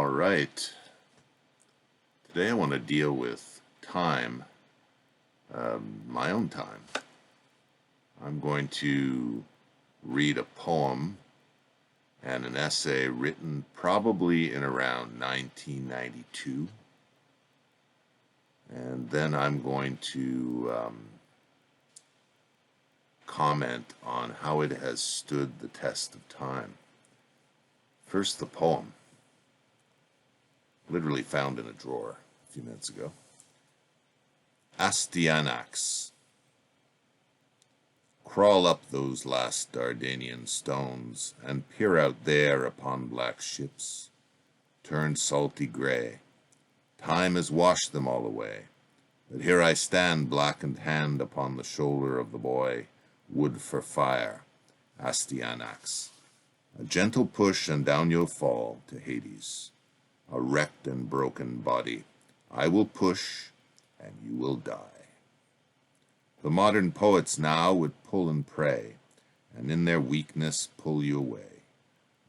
All right. Today I want to deal with time, my own time. I'm going to read a poem and an essay written probably in around 1992. And then I'm going to comment on how it has stood the test of time. First, the poem. Literally found in a drawer a few minutes ago. Astyanax. Crawl up those last Dardanian stones, and peer out there upon black ships, turned salty grey. Time has washed them all away, but here I stand, blackened hand upon the shoulder of the boy, wood for fire, Astyanax. A gentle push and down you'll fall to Hades. A wrecked and broken body, I will push, and you will die. The modern poets now would pull and pray, and in their weakness pull you away.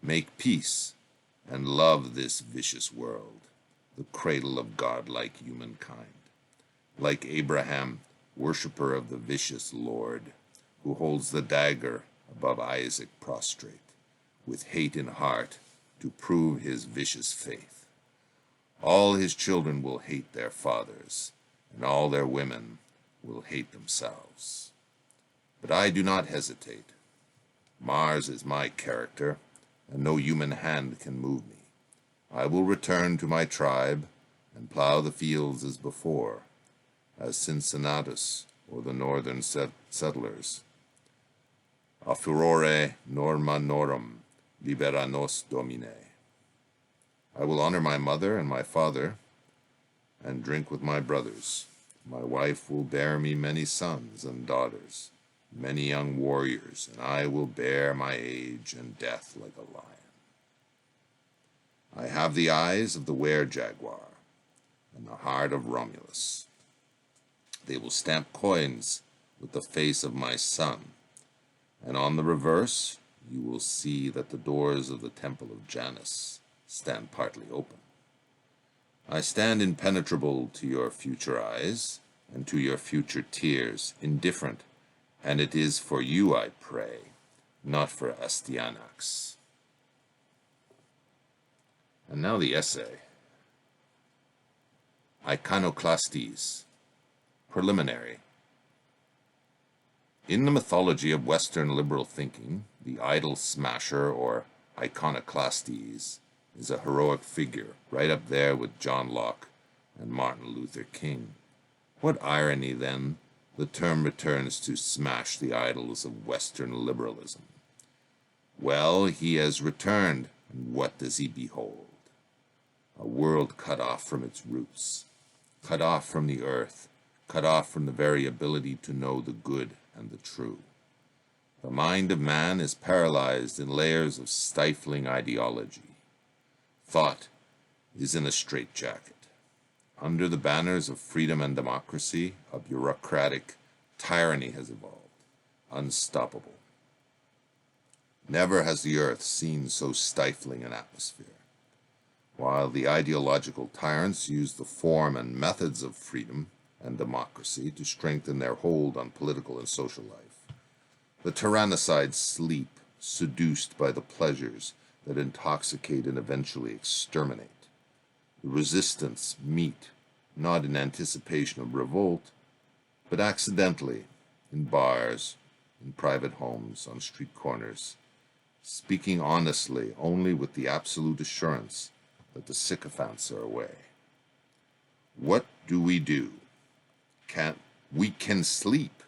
Make peace, and love this vicious world, the cradle of godlike humankind. Like Abraham, worshipper of the vicious Lord, who holds the dagger above Isaac prostrate, with hate in heart to prove his vicious faith. All his children will hate their fathers, and all their women will hate themselves. But I do not hesitate. Mars is my character, and no human hand can move me. I will return to my tribe and plow the fields as before, as Cincinnatus or the northern settlers. A furore norma norum libera nos domine. I will honor my mother and my father, and drink with my brothers. My wife will bear me many sons and daughters, many young warriors, and I will bear my age and death like a lion. I have the eyes of the were-jaguar, and the heart of Romulus. They will stamp coins with the face of my son, and on the reverse you will see that the doors of the temple of Janus stand partly open. I stand impenetrable to your future eyes, and to your future tears, indifferent, and it is for you I pray, not for Astyanax. And now the essay. Eikonoklastes. Preliminary. In the mythology of Western liberal thinking, the idol smasher, or Eikonoklastes, is a heroic figure, right up there with John Locke and Martin Luther King. What irony, then, the term returns to smash the idols of Western liberalism. Well, he has returned, and what does he behold? A world cut off from its roots, cut off from the earth, cut off from the very ability to know the good and the true. The mind of man is paralyzed in layers of stifling ideology. Thought is in a straitjacket. Under the banners of freedom and democracy, a bureaucratic tyranny has evolved, unstoppable. Never has the earth seen so stifling an atmosphere. While the ideological tyrants use the form and methods of freedom and democracy to strengthen their hold on political and social life, the tyrannicides sleep, seduced by the pleasures that intoxicate and eventually exterminate. The resistance meet, not in anticipation of revolt, but accidentally, in bars, in private homes, on street corners, speaking honestly only with the absolute assurance that the sycophants are away. What do? We can sleep.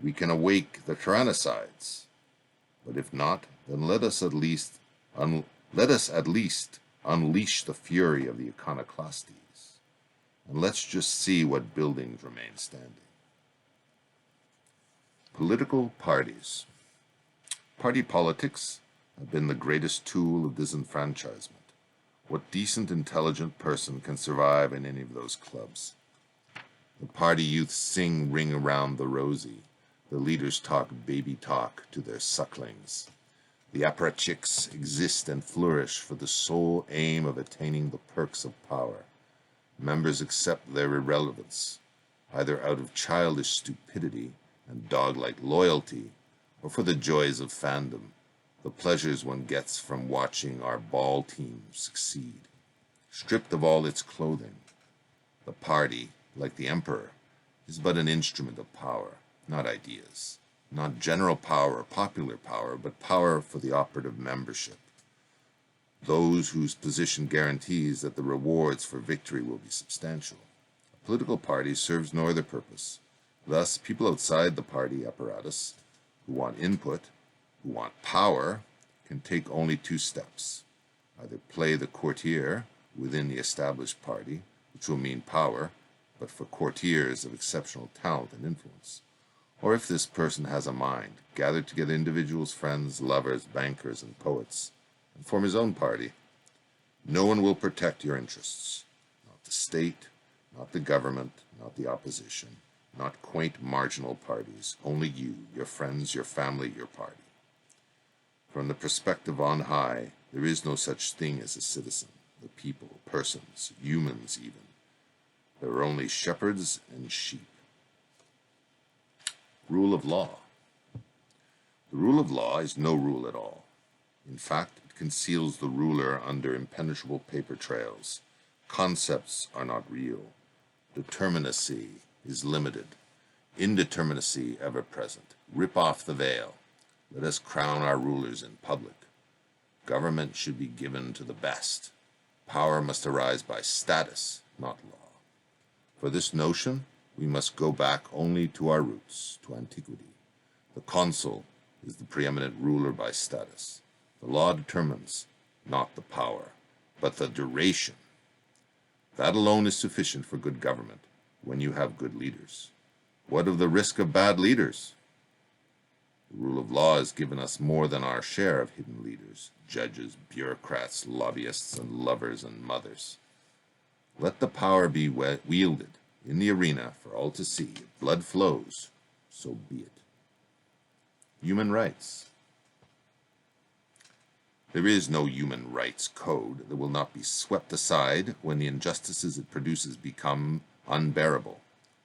We can awake the tyrannicides. But if not, then let us at least unleash the fury of the Eikonoklastes, and let's just see what buildings remain standing. Political parties. Party politics have been the greatest tool of disenfranchisement. What decent, intelligent person can survive in any of those clubs? The party youths sing Ring Around the Rosie. The leaders talk baby talk to their sucklings. The apparatchiks exist and flourish for the sole aim of attaining the perks of power. Members accept their irrelevance, either out of childish stupidity and dog-like loyalty, or for the joys of fandom, the pleasures one gets from watching our ball team succeed. Stripped of all its clothing, the party, like the emperor, is but an instrument of power, not ideas. Not general power or popular power, but power for the operative membership. Those whose position guarantees that the rewards for victory will be substantial. A political party serves no other purpose. Thus, people outside the party apparatus, who want input, who want power, can take only two steps. Either play the courtier within the established party, which will mean power, but for courtiers of exceptional talent and influence. Or if this person has a mind, gather together individuals, friends, lovers, bankers, and poets, and form his own party. No one will protect your interests. Not the state, not the government, not the opposition, not quaint marginal parties. Only you, your friends, your family, your party. From the perspective on high, there is no such thing as a citizen, the people, persons, humans even. There are only shepherds and sheep. Rule of law. The rule of law is no rule at all. In fact, it conceals the ruler under impenetrable paper trails. Concepts are not real. Determinacy is limited. Indeterminacy ever present. Rip off the veil. Let us crown our rulers in public. Government should be given to the best. Power must arise by status, not law. For this notion, we must go back only to our roots, to antiquity. The consul is the preeminent ruler by status. The law determines not the power, but the duration. That alone is sufficient for good government when you have good leaders. What of the risk of bad leaders? The rule of law has given us more than our share of hidden leaders, judges, bureaucrats, lobbyists, and lovers and mothers. Let the power be wielded in the arena for all to see. If blood flows, so be it. Human rights. There is no human rights code that will not be swept aside when the injustices it produces become unbearable.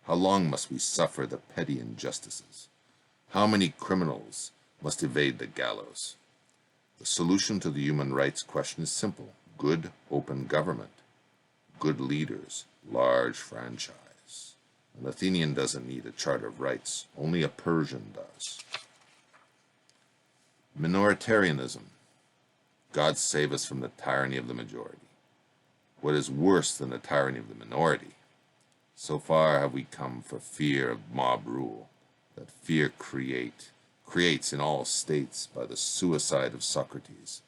How long must we suffer the petty injustices? How many criminals must evade the gallows? The solution to the human rights question is simple. Good, open government. Good leaders. Large franchise. An Athenian doesn't need a charter of rights. Only a Persian does. Minoritarianism. God save us from the tyranny of the majority. What is worse than the tyranny of the minority? So far have we come for fear of mob rule, that fear creates in all states by the suicide of Socrates,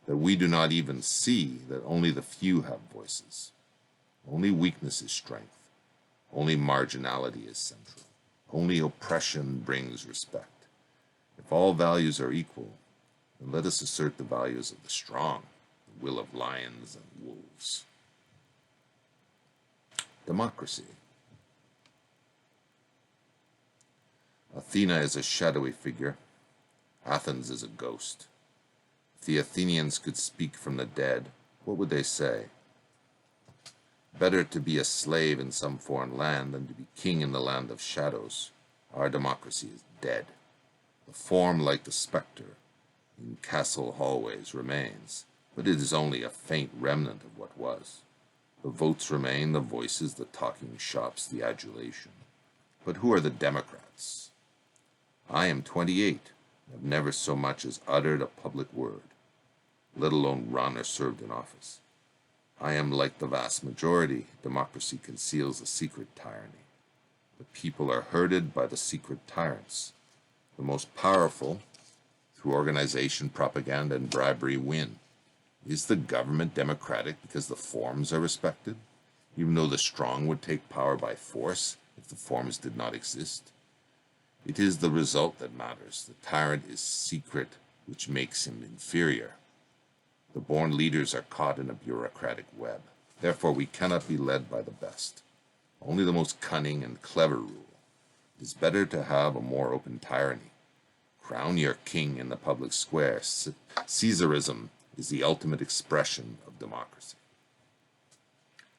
that we do not even see that only the few have voices. Only weakness is strength. Only marginality is central. Only oppression brings respect. If all values are equal, then let us assert the values of the strong, the will of lions and wolves. Democracy. Athena is a shadowy figure. Athens is a ghost. If the Athenians could speak from the dead, what would they say? Better to be a slave in some foreign land than to be king in the land of shadows. Our democracy is dead. The form, like the spectre, in castle hallways remains, but it is only a faint remnant of what was. The votes remain, the voices, the talking shops, the adulation. But who are the Democrats? I am 28, and have never so much as uttered a public word, let alone run or served in office. I am like the vast majority. Democracy conceals a secret tyranny. The people are herded by the secret tyrants. The most powerful, through organization, propaganda, and bribery, win. Is the government democratic because the forms are respected, even though the strong would take power by force if the forms did not exist? It is the result that matters. The tyrant is secret, which makes him inferior. The born leaders are caught in a bureaucratic web. Therefore, we cannot be led by the best. Only the most cunning and clever rule. It is better to have a more open tyranny. Crown your king in the public square. Caesarism is the ultimate expression of democracy.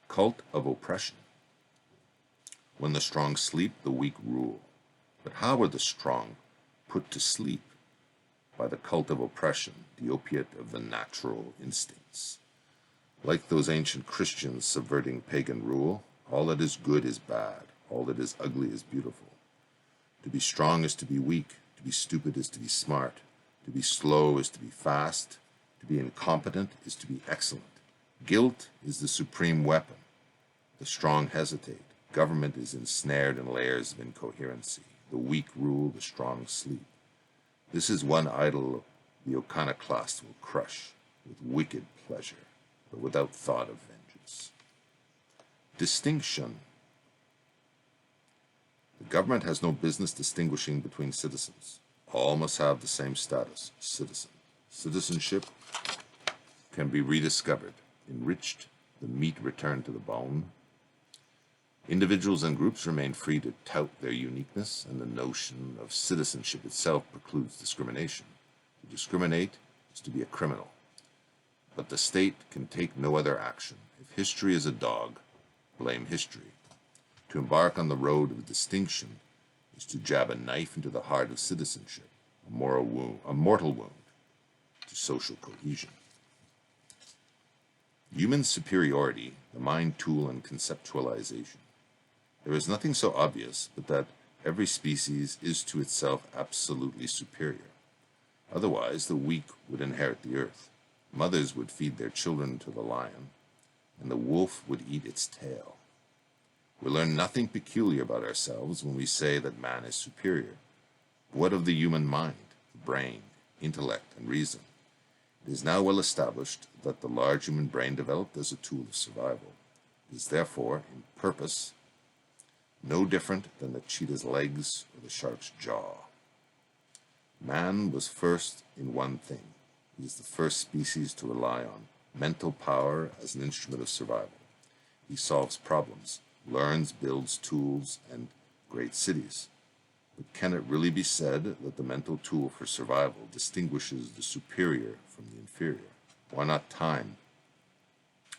Cult of oppression. When the strong sleep, the weak rule. But how are the strong put to sleep? By the cult of oppression, the opiate of the natural instincts. Like those ancient Christians subverting pagan rule, all that is good is bad, all that is ugly is beautiful. To be strong is to be weak, to be stupid is to be smart, to be slow is to be fast, to be incompetent is to be excellent. Guilt is the supreme weapon. The strong hesitate. Government is ensnared in layers of incoherency. The weak rule, the strong sleep. This is one idol the Eikonoklastes will crush with wicked pleasure, but without thought of vengeance. Distinction. The government has no business distinguishing between citizens. All must have the same status, citizen. Citizenship can be rediscovered, enriched, the meat returned to the bone. Individuals and groups remain free to tout their uniqueness, and the notion of citizenship itself precludes discrimination. To discriminate is to be a criminal. But the state can take no other action. If history is a dog, blame history. To embark on the road of distinction is to jab a knife into the heart of citizenship, a mortal wound to social cohesion. Human superiority, the mind tool and conceptualization. There is nothing so obvious but that every species is to itself absolutely superior. Otherwise, the weak would inherit the earth. Mothers would feed their children to the lion, and the wolf would eat its tail. We learn nothing peculiar about ourselves when we say that man is superior. What of the human mind, the brain, intellect, and reason? It is now well established that the large human brain developed as a tool of survival. It is therefore, in purpose, no different than the cheetah's legs or the shark's jaw. Man was first in one thing. He is the first species to rely on mental power as an instrument of survival. He solves problems, learns, builds tools, and great cities. But can it really be said that the mental tool for survival distinguishes the superior from the inferior? Why not time,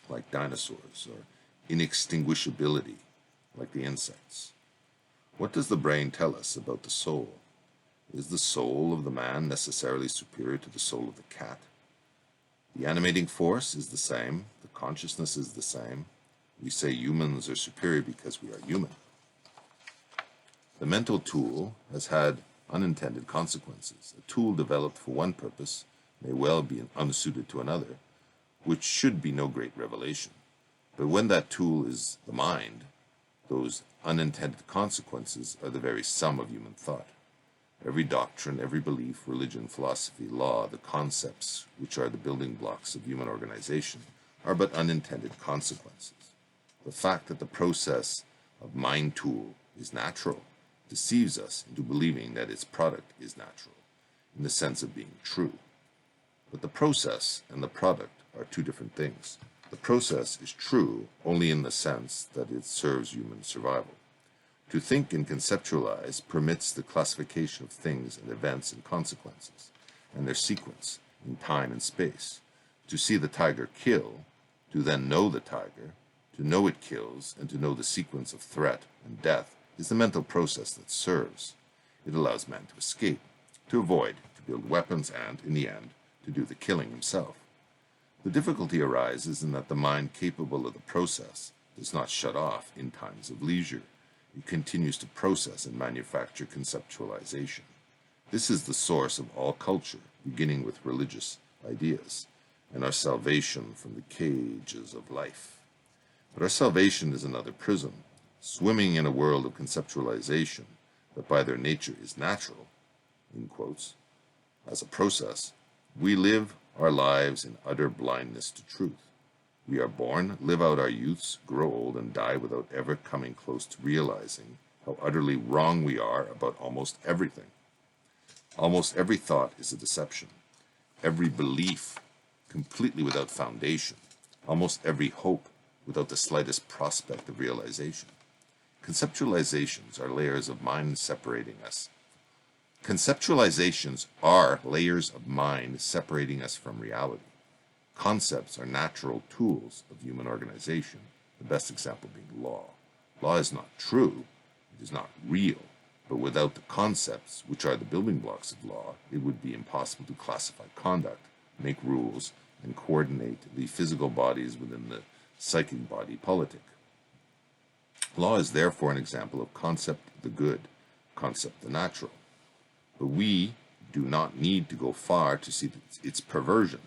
like dinosaurs, or inextinguishability, like the insects? What does the brain tell us about the soul? Is the soul of the man necessarily superior to the soul of the cat? The animating force is the same, the consciousness is the same. We say humans are superior because we are human. The mental tool has had unintended consequences. A tool developed for one purpose may well be unsuited to another, which should be no great revelation. But when that tool is the mind, those unintended consequences are the very sum of human thought. Every doctrine, every belief, religion, philosophy, law, the concepts which are the building blocks of human organization are but unintended consequences. The fact that the process of mind tool is natural deceives us into believing that its product is natural, in the sense of being true. But the process and the product are two different things. The process is true only in the sense that it serves human survival. To think and conceptualize permits the classification of things and events and consequences, and their sequence in time and space. To see the tiger kill, to then know the tiger, to know it kills, and to know the sequence of threat and death is the mental process that serves. It allows man to escape, to avoid, to build weapons, and, in the end, to do the killing himself. The difficulty arises in that the mind capable of the process does not shut off in times of leisure. It continues to process and manufacture conceptualization. This is the source of all culture, beginning with religious ideas, and our salvation from the cages of life. But our salvation is another prism, swimming in a world of conceptualization that by their nature is natural, in quotes. As a process, we live our lives in utter blindness to truth. We are born, live out our youths, grow old, and die without ever coming close to realizing how utterly wrong we are about almost everything. Almost every thought is a deception. Every belief completely without foundation. Almost every hope without the slightest prospect of realization. Conceptualizations are layers of mind separating us Conceptualizations are layers of mind separating us from reality. Concepts are natural tools of human organization, the best example being law. Law is not true, it is not real, but without the concepts, which are the building blocks of law, it would be impossible to classify conduct, make rules, and coordinate the physical bodies within the psychic body politic. Law is therefore an example of concept the good, concept the natural. But we do not need to go far to see its perversion.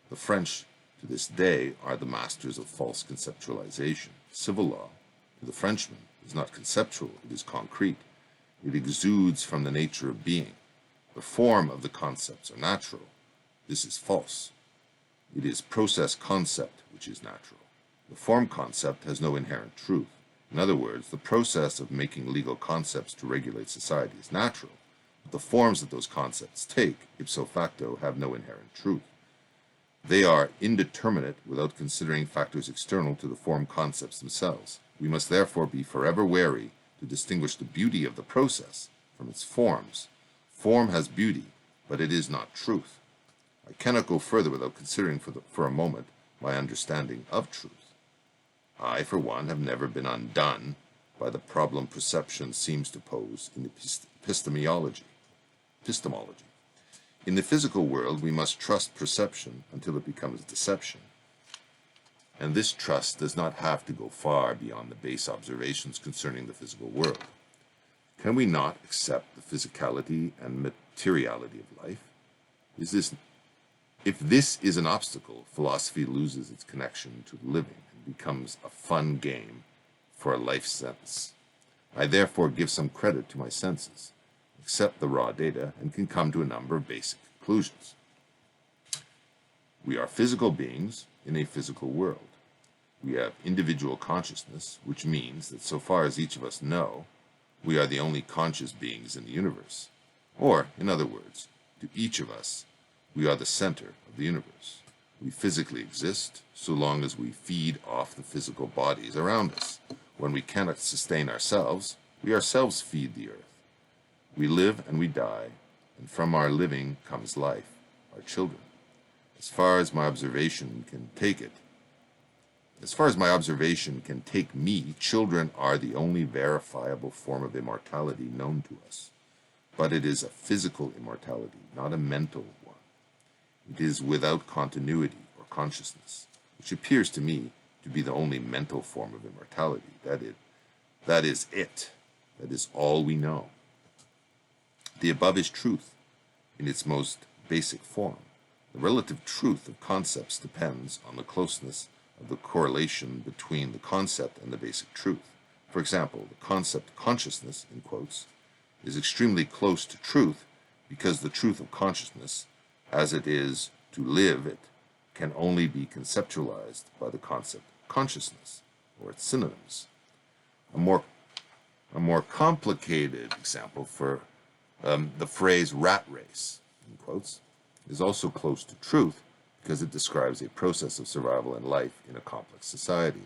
The French, to this day, are the masters of false conceptualization. Civil law, to the Frenchman, is not conceptual, it is concrete. It exudes from the nature of being. The form of the concepts are natural. This is false. It is process concept which is natural. The form concept has no inherent truth. In other words, the process of making legal concepts to regulate society is natural, but the forms that those concepts take, ipso facto, have no inherent truth. They are indeterminate without considering factors external to the form concepts themselves. We must therefore be forever wary to distinguish the beauty of the process from its forms. Form has beauty, but it is not truth. I cannot go further without considering for a moment my understanding of truth. I, for one, have never been undone by the problem perception seems to pose in epistemology. In the physical world, we must trust perception until it becomes deception. And this trust does not have to go far beyond the base observations concerning the physical world. Can we not accept the physicality and materiality of life? If this is an obstacle, philosophy loses its connection to living and becomes a fun game for a life sense. I therefore give some credit to my senses, accept the raw data, and can come to a number of basic conclusions. We are physical beings in a physical world. We have individual consciousness, which means that so far as each of us know, we are the only conscious beings in the universe. Or, in other words, to each of us, we are the center of the universe. We physically exist so long as we feed off the physical bodies around us. When we cannot sustain ourselves, we ourselves feed the earth. We live and we die, and from our living comes life, our children. As far as my observation can take me, children are the only verifiable form of immortality known to us. But it is a physical immortality, not a mental one. It is without continuity or consciousness, which appears to me to be the only mental form of immortality. That is all we know. The above is truth in its most basic form. The relative truth of concepts depends on the closeness of the correlation between the concept and the basic truth. For example, the concept consciousness, in quotes, is extremely close to truth because the truth of consciousness, as it is to live it, can only be conceptualized by the concept consciousness or its synonyms. A more complicated example for the phrase rat race, in quotes, is also close to truth because it describes a process of survival and life in a complex society.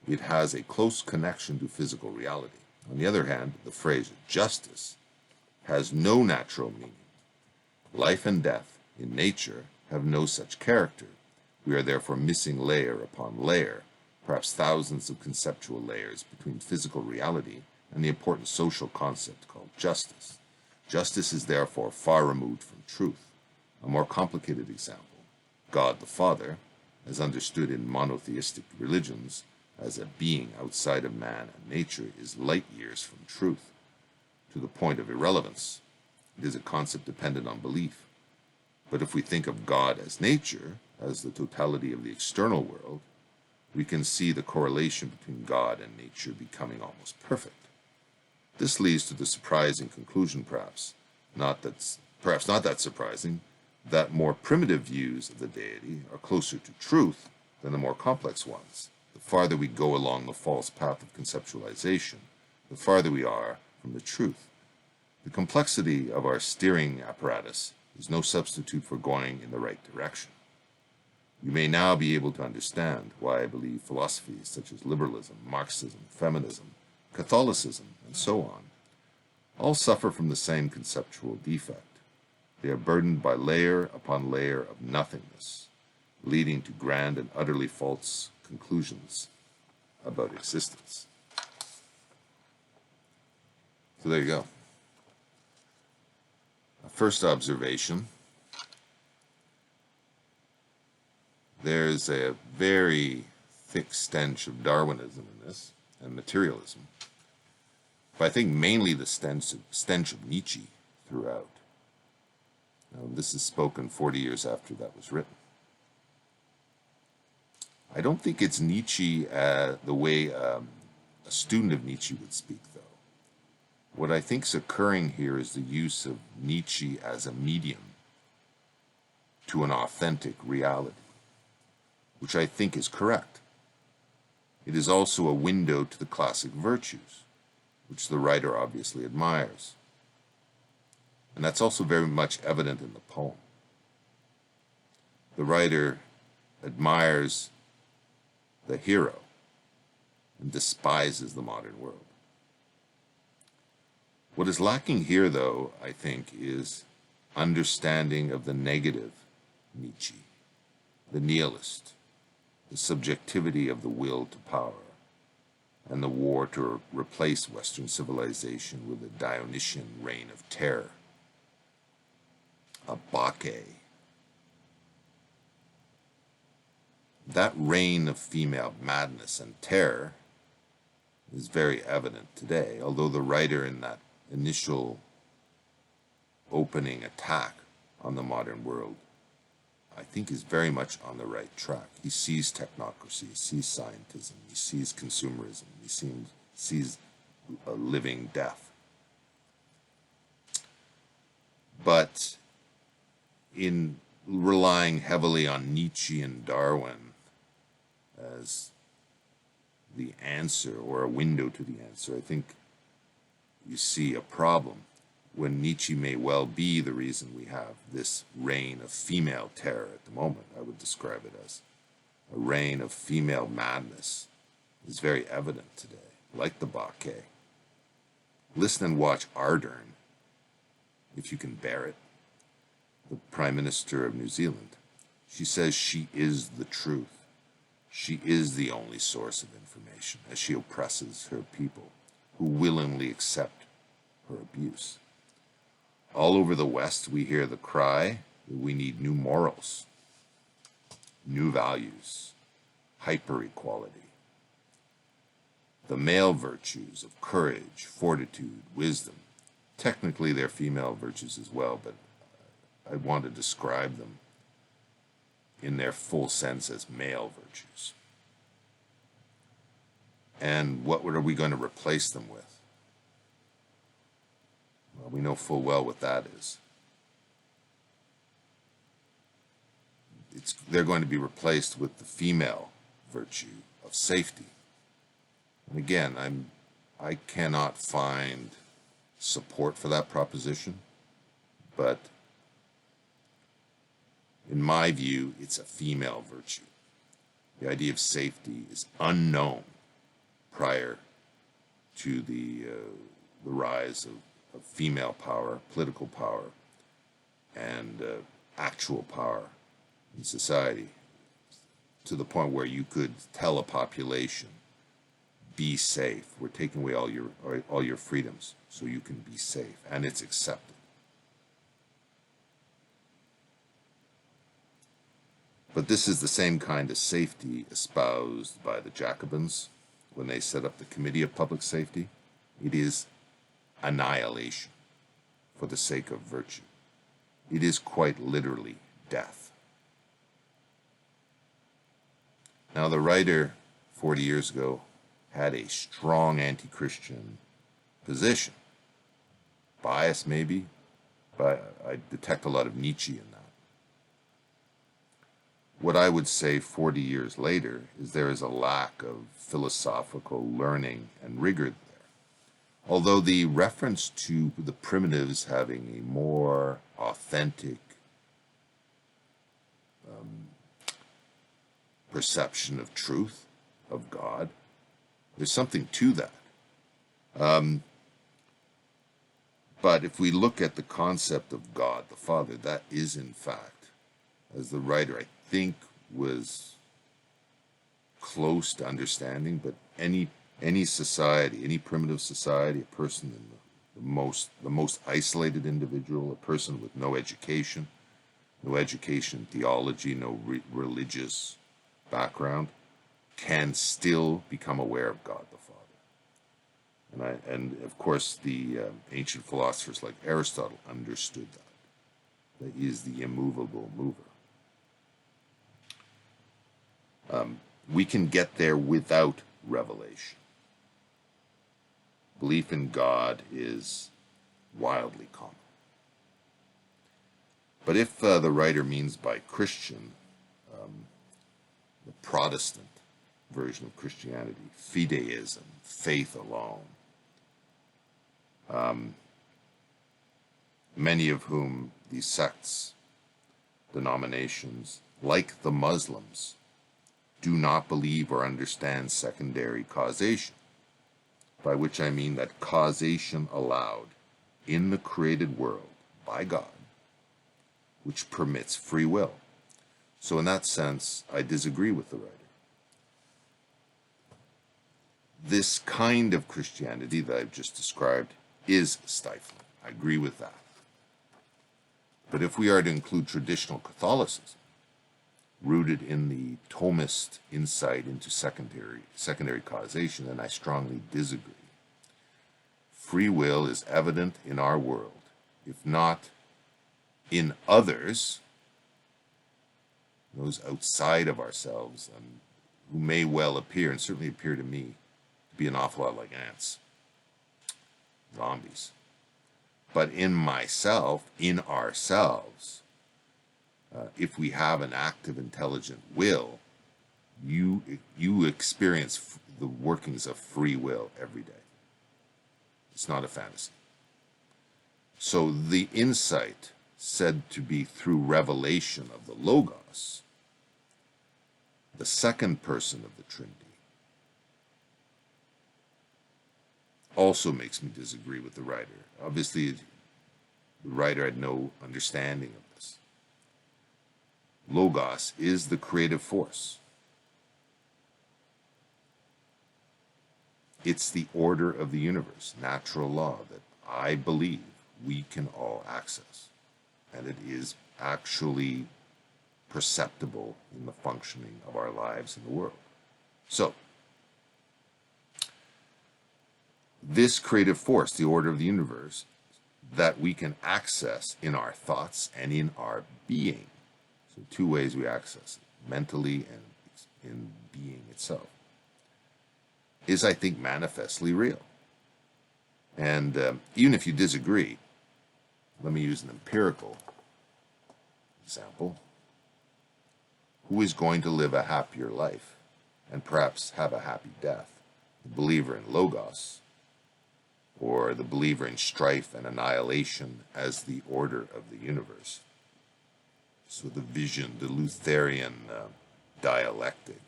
It has a close connection to physical reality. On the other hand, the phrase justice has no natural meaning. Life and death in nature have no such character. We are therefore missing layer upon layer, perhaps thousands of conceptual layers between physical reality and the important social concept called justice. Justice is therefore far removed from truth. A more complicated example, God the Father, as understood in monotheistic religions as a being outside of man and nature, is light years from truth, to the point of irrelevance. It is a concept dependent on belief. But if we think of God as nature, as the totality of the external world, we can see the correlation between God and nature becoming almost perfect. This leads to the surprising conclusion, perhaps not that surprising, that more primitive views of the deity are closer to truth than the more complex ones. The farther we go along the false path of conceptualization, the farther we are from the truth. The complexity of our steering apparatus is no substitute for going in the right direction. You may now be able to understand why I believe philosophies such as liberalism, Marxism, feminism, Catholicism, and so on all suffer from the same conceptual defect. They are burdened by layer upon layer of nothingness, leading to grand and utterly false conclusions about existence. So there you go. A first observation. There's a very thick stench of Darwinism in this, and materialism. But I think mainly the stench of Nietzsche throughout. Now, this is spoken 40 years after that was written. I don't think it's Nietzsche the way a student of Nietzsche would speak, though. What I think is occurring here is the use of Nietzsche as a medium to an authentic reality, which I think is correct. It is also a window to the classic virtues, which the writer obviously admires. And that's also very much evident in the poem. The writer admires the hero and despises the modern world. What is lacking here, though, I think, is understanding of the negative Nietzsche, the nihilist, the subjectivity of the will to power, and the war to replace Western civilization with a Dionysian reign of terror, a Bacchae. That reign of female madness and terror is very evident today, although the writer in that initial opening attack on the modern world, I think, is very much on the right track. He sees technocracy, he sees scientism, he sees consumerism, he sees a living death. But in relying heavily on Nietzsche and Darwin as the answer or a window to the answer, I think you see a problem when Nietzsche may well be the reason we have this reign of female terror at the moment. I would describe it as a reign of female madness is very evident today, like the Bacchae. Listen and watch Ardern, if you can bear it, the Prime Minister of New Zealand. She says she is the truth. She is the only source of information as she oppresses her people who willingly accept her abuse. All over the West, we hear the cry that we need new morals, new values, hyper-equality. The male virtues of courage, fortitude, wisdom. Technically, they're female virtues as well, but I want to describe them in their full sense as male virtues. And what are we going to replace them with? Well, we know full well what that is. They're going to be replaced with the female virtue of safety. And again, I cannot find support for that proposition, but in my view, it's a female virtue. The idea of safety is unknown prior to the rise of female power, political power, and actual power in society, to the point where you could tell a population, be safe. We're taking away all your freedoms so you can be safe, and it's accepted. But this is the same kind of safety espoused by the Jacobins when they set up the Committee of Public Safety. It is annihilation for the sake of virtue. It is quite literally death. Now, the writer 40 years ago had a strong anti-Christian position. Bias, maybe, but I detect a lot of Nietzsche in that. What I would say 40 years later is there is a lack of philosophical learning and rigor there. Although the reference to the primitives having a more authentic perception of truth, of God, there's something to that. But if we look at the concept of God, the Father, that is in fact, as the writer I think was close to understanding, but any society, any primitive society, a person in the most isolated individual, a person with no education in theology, no religious background, can still become aware of God the Father. And of course, the ancient philosophers like Aristotle understood that he is the immovable mover. We can get there without revelation. Belief in God is wildly common. But if the writer means by Christian, the Protestant version of Christianity, fideism, faith alone, many of whom these sects, denominations, like the Muslims, do not believe or understand secondary causation, by which I mean that causation allowed in the created world by God, which permits free will. So in that sense, I disagree with the writer. This kind of Christianity that I've just described is stifling. I agree with that. But if we are to include traditional Catholicism, rooted in the Thomist insight into secondary causation, then I strongly disagree. Free will is evident in our world, if not in others, those outside of ourselves, and who may well appear, and certainly appear to me, to be an awful lot like ants, zombies. But in myself, in ourselves, if we have an active, intelligent will, you experience the workings of free will every day. It's not a fantasy. So the insight said to be through revelation of the Logos, the second person of the Trinity, also makes me disagree with the writer. Obviously, the writer had no understanding of this. Logos is the creative force. It's the order of the universe, natural law, that I believe we can all access. And it is actually perceptible in the functioning of our lives in the world. So, this creative force, the order of the universe, that we can access in our thoughts and in our being. So two ways we access it, mentally and in being itself, is, I think, manifestly real. And even if you disagree, let me use an empirical example. Who is going to live a happier life and perhaps have a happy death? The believer in Logos, or the believer in strife and annihilation as the order of the universe? So the vision, the Lutheran dialectic,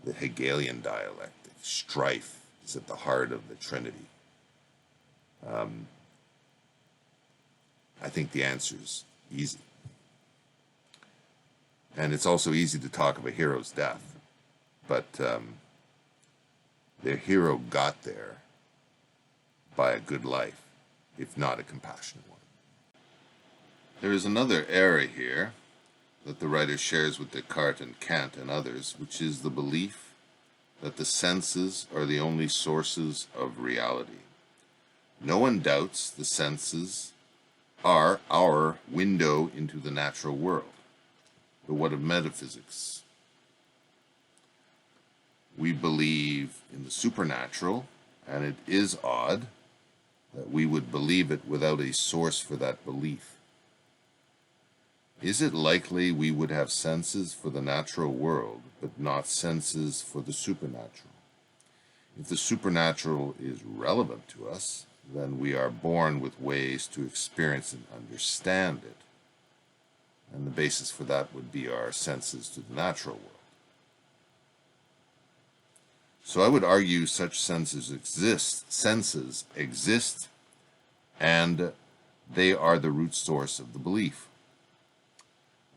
the Hegelian dialectic, strife is at the heart of the Trinity. I think the answer is easy. And it's also easy to talk of a hero's death, but their hero got there by a good life, if not a compassionate one. There is another error here that the writer shares with Descartes and Kant and others, which is the belief that the senses are the only sources of reality. No one doubts the senses are our window into the natural world. But what of metaphysics? We believe in the supernatural, and it is odd that we would believe it without a source for that belief. Is it likely we would have senses for the natural world, but not senses for the supernatural? If the supernatural is relevant to us, then we are born with ways to experience and understand it. And the basis for that would be our senses to the natural world. So I would argue such senses exist and they are the root source of the belief.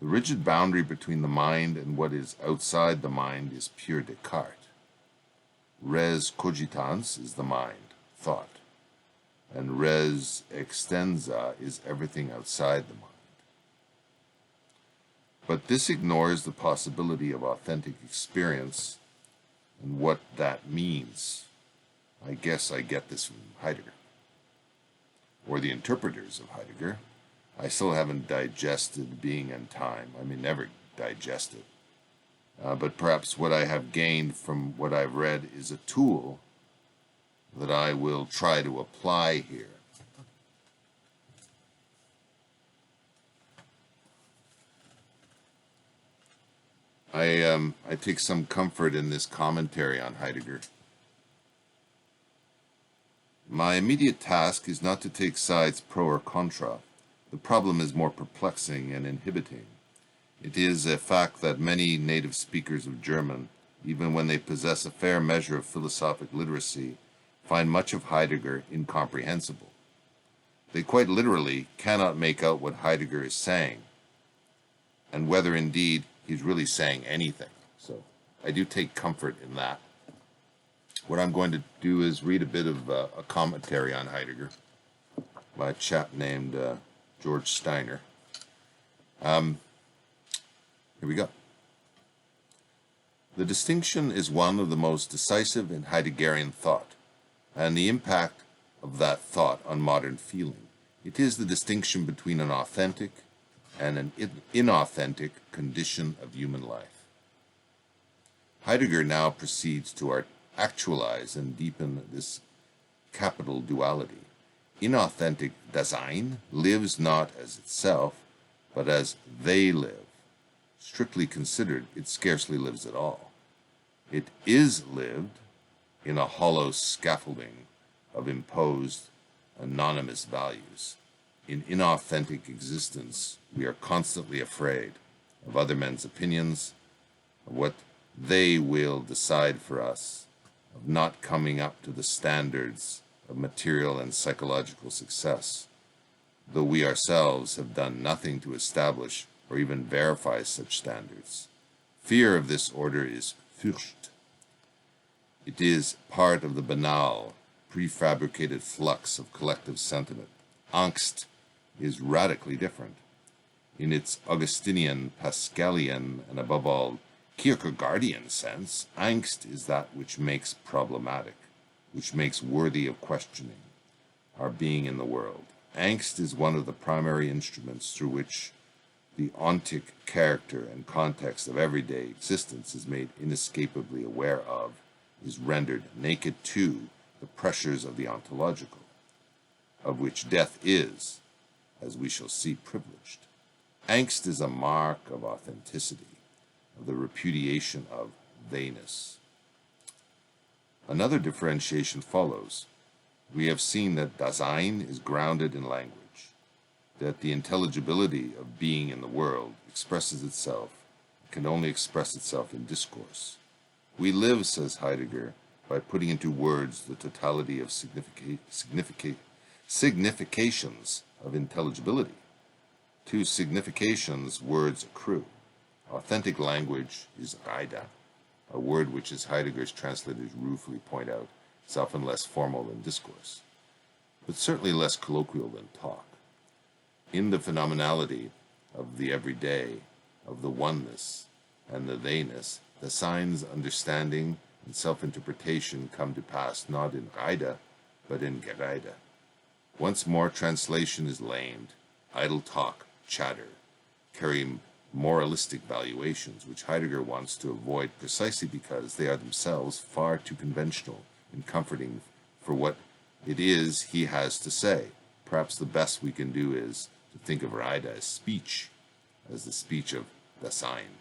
The rigid boundary between the mind and what is outside the mind is pure Descartes. Res cogitans is the mind, thought, and res extensa is everything outside the mind. But this ignores the possibility of authentic experience and what that means. I guess I get this from Heidegger, or the interpreters of Heidegger. I still haven't digested Being and Time. I may never digest it. But perhaps what I have gained from what I've read is a tool that I will try to apply here. I take some comfort in this commentary on Heidegger. My immediate task is not to take sides pro or contra. The problem is more perplexing and inhibiting. It is a fact that many native speakers of German, even when they possess a fair measure of philosophic literacy, find much of Heidegger incomprehensible. They quite literally cannot make out what Heidegger is saying, and whether indeed he's really saying anything. So I do take comfort in that. What I'm going to do is read a bit of a commentary on Heidegger by a chap named George Steiner. Here we go. The distinction is one of the most decisive in Heideggerian thought, and the impact of that thought on modern feeling. It is the distinction between an authentic and an inauthentic condition of human life. Heidegger now proceeds to actualize and deepen this capital duality. Inauthentic Dasein lives not as itself, but as they live. Strictly considered, it scarcely lives at all. It is lived in a hollow scaffolding of imposed, anonymous values. In inauthentic existence, we are constantly afraid of other men's opinions, of what they will decide for us, of not coming up to the standards of material and psychological success, though we ourselves have done nothing to establish or even verify such standards. Fear of this order is Furcht. It is part of the banal, prefabricated flux of collective sentiment. Angst is radically different. In its Augustinian, Pascalian, and above all, Kierkegaardian sense, angst is that which makes problematic, which makes worthy of questioning our being in the world. Angst is one of the primary instruments through which the ontic character and context of everyday existence is made inescapably aware of, is rendered naked to the pressures of the ontological, of which death is, as we shall see, privileged. Angst is a mark of authenticity, of the repudiation of theyness. Another differentiation follows. We have seen that Dasein is grounded in language, that the intelligibility of being in the world expresses itself, can only express itself in discourse. We live, says Heidegger, by putting into words the totality of significations of intelligibility. To significations, words accrue. Authentic language is Reide, a word which, as Heidegger's translators ruefully point out, is often less formal than discourse, but certainly less colloquial than talk. In the phenomenality of the everyday, of the oneness and the theyness, the signs, understanding, and self-interpretation come to pass not in Reide, but in Gereide. Once more, translation is lamed. Idle talk, chatter, carry moralistic valuations, which Heidegger wants to avoid precisely because they are themselves far too conventional and comforting for what it is he has to say. Perhaps the best we can do is to think of Reide as speech, as the speech of Dasein.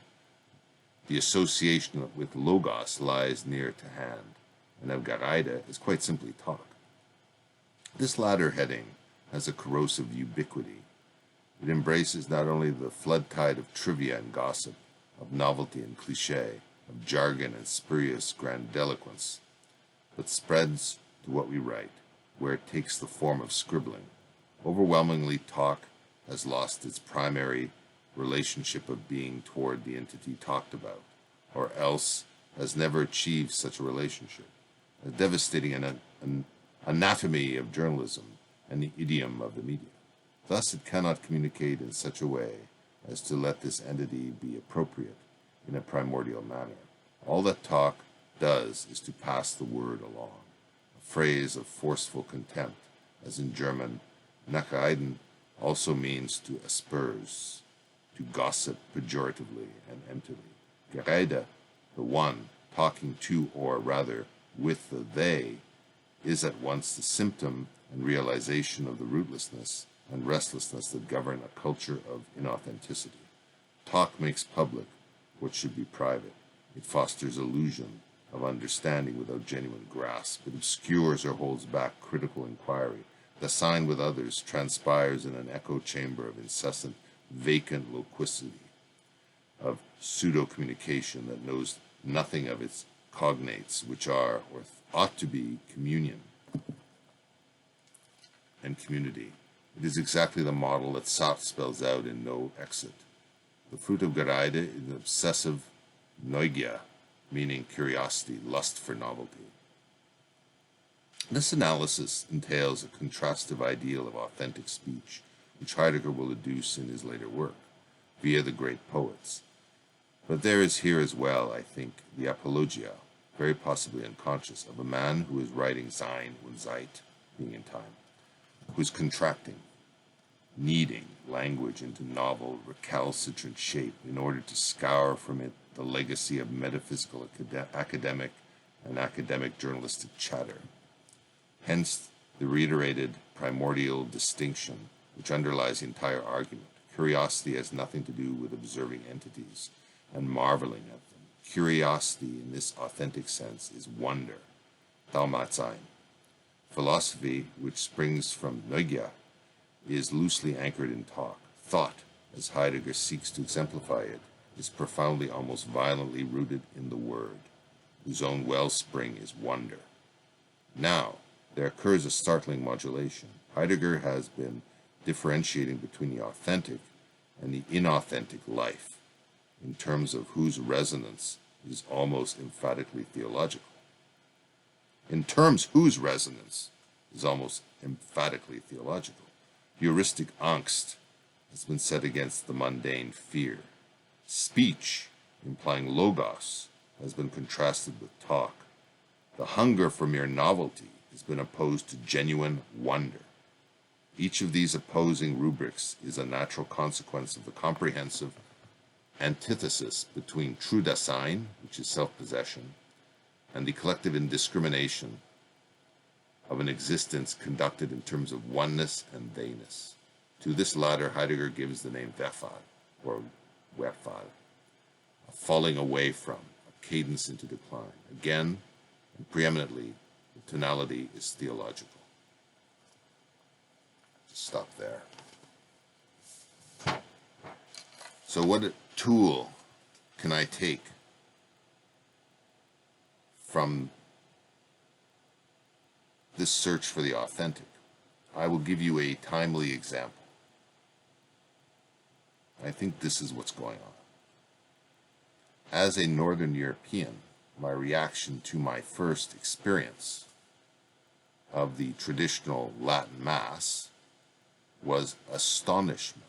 The association with logos lies near to hand, and of Gereide is quite simply talk. This latter heading has a corrosive ubiquity. It embraces not only the flood tide of trivia and gossip, of novelty and cliché, of jargon and spurious grandiloquence, but spreads to what we write, where it takes the form of scribbling, Overwhelmingly, talk has lost its primary relationship of being toward the entity talked about, or else has never achieved such a relationship. A devastating an anatomy of journalism and the idiom of the media. Thus, it cannot communicate in such a way as to let this entity be appropriate in a primordial manner. All that talk does is to pass the word along, a phrase of forceful contempt, as in German, Nachreiden also means to asperse, to gossip pejoratively and emptily. Gerede, the one, talking to, or rather with the they, is at once the symptom and realization of the rootlessness and restlessness that govern a culture of inauthenticity. Talk makes public what should be private. It fosters illusion of understanding without genuine grasp. It obscures or holds back critical inquiry. The sign with others transpires in an echo chamber of incessant, vacant loquacity, of pseudo-communication that knows nothing of its cognates, which are, or ought to be, communion and community. It is exactly the model that Sartre spells out in No Exit. The fruit of Gerede is an obsessive Neugier, meaning curiosity, lust for novelty. This analysis entails a contrastive ideal of authentic speech, which Heidegger will adduce in his later work, via the great poets. But there is here as well, I think, the apologia, very possibly unconscious, of a man who is writing Sein und Zeit, being in time, who is contracting, kneading language into novel, recalcitrant shape in order to scour from it the legacy of metaphysical academic and academic journalistic chatter. Hence the reiterated primordial distinction which underlies the entire argument. Curiosity has nothing to do with observing entities and marveling at them. Curiosity in this authentic sense is wonder, Dalmatsein. Philosophy, which springs from Neugier, is loosely anchored in talk. Thought, as Heidegger seeks to exemplify it, is profoundly, almost violently rooted in the word, whose own wellspring is wonder. Now, there occurs a startling modulation. Heidegger has been differentiating between the authentic and the inauthentic life, in terms of whose resonance is almost emphatically theological. In terms whose resonance is almost emphatically theological. Heuristic angst has been set against the mundane fear. Speech, implying logos, has been contrasted with talk. The hunger for mere novelty has been opposed to genuine wonder. Each of these opposing rubrics is a natural consequence of the comprehensive antithesis between true Dasein, which is self-possession, and the collective indiscrimination of an existence conducted in terms of oneness and theyness. To this latter, Heidegger gives the name Wegfall, or Wegfall, a falling away from, a cadence into decline. Again, and preeminently, the tonality is theological. Just stop there. So what tool can I take from this search for the authentic? I will give you a timely example. I think this is what's going on. As a Northern European, my reaction to my first experience of the traditional Latin Mass was astonishment.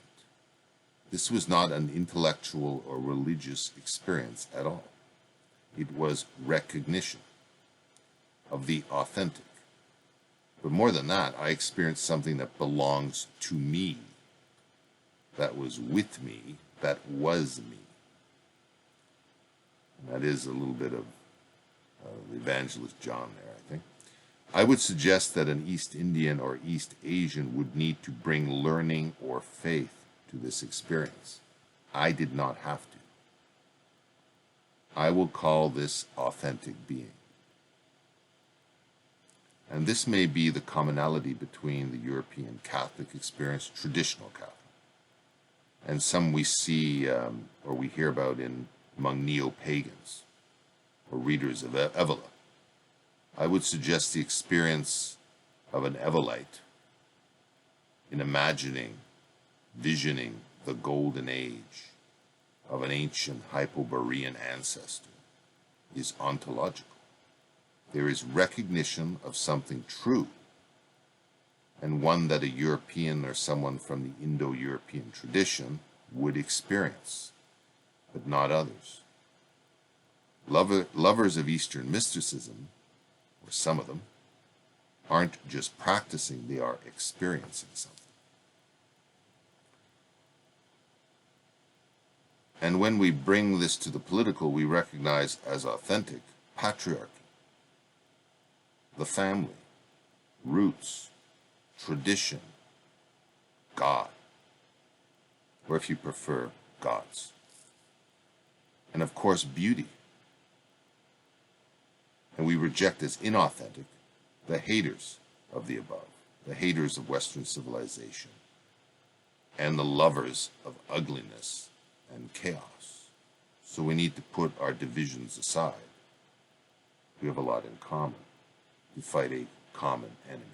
This was not an intellectual or religious experience at all. It was recognition of the authentic. But more than that, I experienced something that belongs to me, that was with me, that was me. And that is a little bit of the evangelist John there, I think. I would suggest that an East Indian or East Asian would need to bring learning or faith to this experience. I did not have to. I will call this authentic being. And this may be the commonality between the European Catholic experience, traditional Catholic, and some we see or we hear about among neo-pagans or readers of Evola. I would suggest the experience of an Evolite in imagining, visioning the golden age of an ancient Hyperborean ancestor is ontological. There is recognition of something true, and one that a European or someone from the Indo-European tradition would experience, but not others. Lovers of Eastern mysticism, or some of them, aren't just practicing, they are experiencing something. And when we bring this to the political, we recognize as authentic patriarchy, the family, roots, tradition, God, or if you prefer, gods. And of course, beauty. And we reject as inauthentic the haters of the above, the haters of Western civilization, and the lovers of ugliness and chaos. So we need to put our divisions aside. We have a lot in common to fight a common enemy.